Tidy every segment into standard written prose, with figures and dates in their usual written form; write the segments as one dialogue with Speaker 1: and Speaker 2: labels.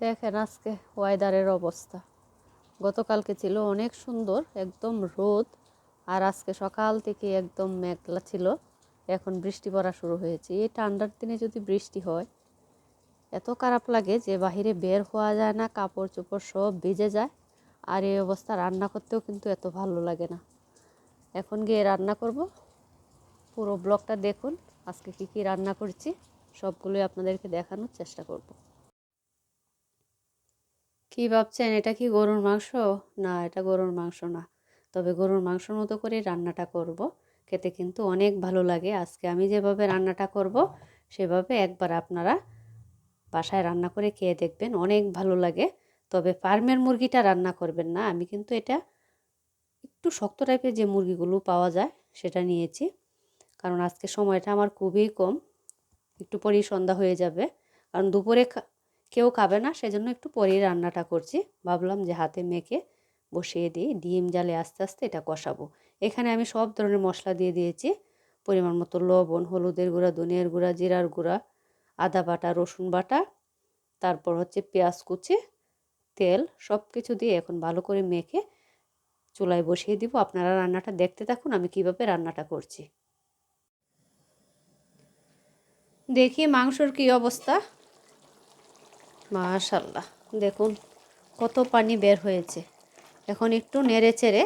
Speaker 1: দেখেন আজকে ওয়েদারের অবস্থা। গতকালকে ছিল অনেক সুন্দর, একদম রোদ, আর আজকে সকাল থেকে একদম মেঘলা ছিল। এখন বৃষ্টি পড়া শুরু হয়েছে। এই ঠান্ডার দিনে যদি বৃষ্টি হয় এত খারাপ লাগে যে বাহিরে বের হওয়া যায় না, কাপড় চোপড় সব ভিজে যায়। আর এই অবস্থা রান্না করতেও কিন্তু এত ভালো লাগে না। এখন গিয়ে রান্না করব। পুরো ব্লগটা দেখুন, আজকে কি কি রান্না করছি সবগুলোই আপনাদেরকে দেখানোর চেষ্টা করব। কি ভাবছেন, এটা কি গরুর মাংস? না, এটা গরুর মাংস না, তবে গরুর মাংসর মতো করে রান্নাটা করব। খেতে কিন্তু অনেক ভালো লাগে। আজকে আমি যেভাবে রান্নাটা করব সেভাবে একবার আপনারা বাসায় রান্না করে খেয়ে দেখবেন, অনেক ভালো লাগে। তবে ফার্মের মুরগিটা রান্না করবেন না। আমি কিন্তু এটা একটু শক্ত টাইপের যে মুরগিগুলো পাওয়া যায় সেটা নিয়েছি, কারণ আজকে সময়টা আমার খুবই কম। একটু পরেই সন্ধ্যা হয়ে যাবে, কারণ দুপুরে কেউ খাবে না, সেজন্য একটু পরেই রান্নাটা করছি। ভাবলাম যে হাতে মেখে বসিয়ে দিই, ডিম জালে আস্তে আস্তে এটা কষাবো। এখানে আমি সব ধরনের মশলা দিয়ে দিয়েছি, পরিমাণ মতো লবণ, হলুদের গুঁড়া, ধনিয়ার গুঁড়া, জিরার গুঁড়া, আদা বাটা, রসুন বাটা, তারপর হচ্ছে পেঁয়াজ কুচি, তেল, সব কিছু দিয়ে এখন ভালো করে মেখে চুলায় বসিয়ে দিব। আপনারা রান্নাটা দেখতে থাকুন আমি কিভাবে রান্নাটা করছি। দেখি মাংসর কি অবস্থা। মাশাআল্লাহ, দেখুন কত পানি বের হয়েছে। এখন একটু নেড়ে চেড়ে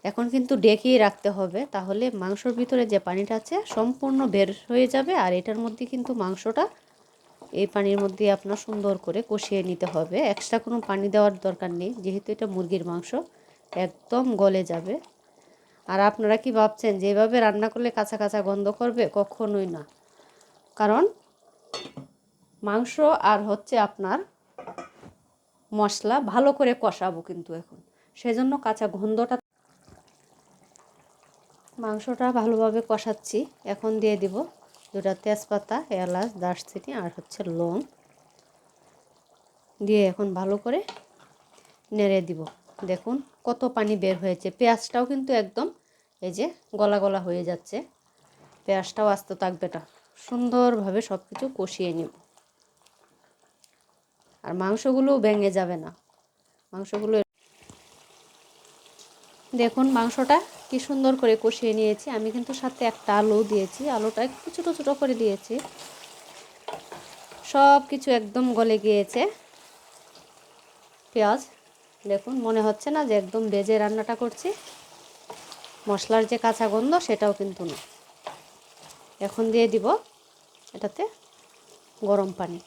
Speaker 1: এখন কিন্তু ডেকেই রাখতে হবে, তাহলে মাংসর ভিতরে যে পানিটা আছে সম্পূর্ণ বের হয়ে যাবে। আর এটার মধ্যে কিন্তু মাংসটা এই পানির মধ্যে আপনার সুন্দর করে কষিয়ে নিতে হবে। এক্সট্রা কোনো পানি দেওয়ার দরকার নেই, যেহেতু এটা মুরগির মাংস একদম গলে যাবে। আর আপনারা কি ভাবছেন যেভাবে রান্না করলে কাঁচা কাঁচা গন্ধ করবে? কখনোই না, কারণ মাংস আর হচ্ছে আপনার মশলা ভালো করে কষাবো কিন্তু এখন, সেজন্য কাঁচা গন্ধটা। মাংসটা ভালোভাবে কষাচ্ছি। এখন দিয়ে দিব দুটা তেজপাতা, এলাচ, দারচিনি আর হচ্ছে লং দিয়ে এখন ভালো করে নেড়ে দিব। দেখুন কত পানি বের হয়েছে। পেঁয়াজটাও কিন্তু একদম এই যে গলা গলা হয়ে যাচ্ছে। পেঁয়াজটাও আস্তে থাকবে না, সুন্দরভাবে সব কিছু কষিয়ে নেব। আর মাংসগুলোও ভেঙে যাবে না। মাংসগুলো দেখুন মাংসটা কি সুন্দর করে কষিয়ে নিয়েছি। আমি কিন্তু সাথে একটা আলু দিয়েছি, আলুটা একটু ছোটো ছোটো করে দিয়েছি। সব কিছু একদম গলে গিয়েছে। পেঁয়াজ দেখুন, মনে হচ্ছে না যে একদম ভেজে রান্নাটা করছি। মশলার যে কাঁচা গন্ধ সেটাও কিন্তু না। এখন দিয়ে দিব এটাতে গরম পানি।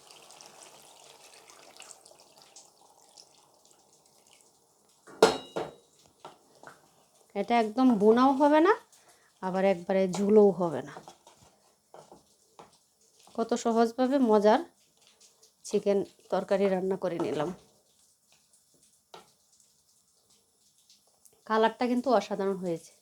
Speaker 1: এটা একদম বোনাও হবে না, আবার একবারে ঝুলোও হবে না। কত সহজভাবে মজার চিকেন তরকারি রান্না করে নিলাম। কালারটা কিন্তু অসাধারণ হয়েছে।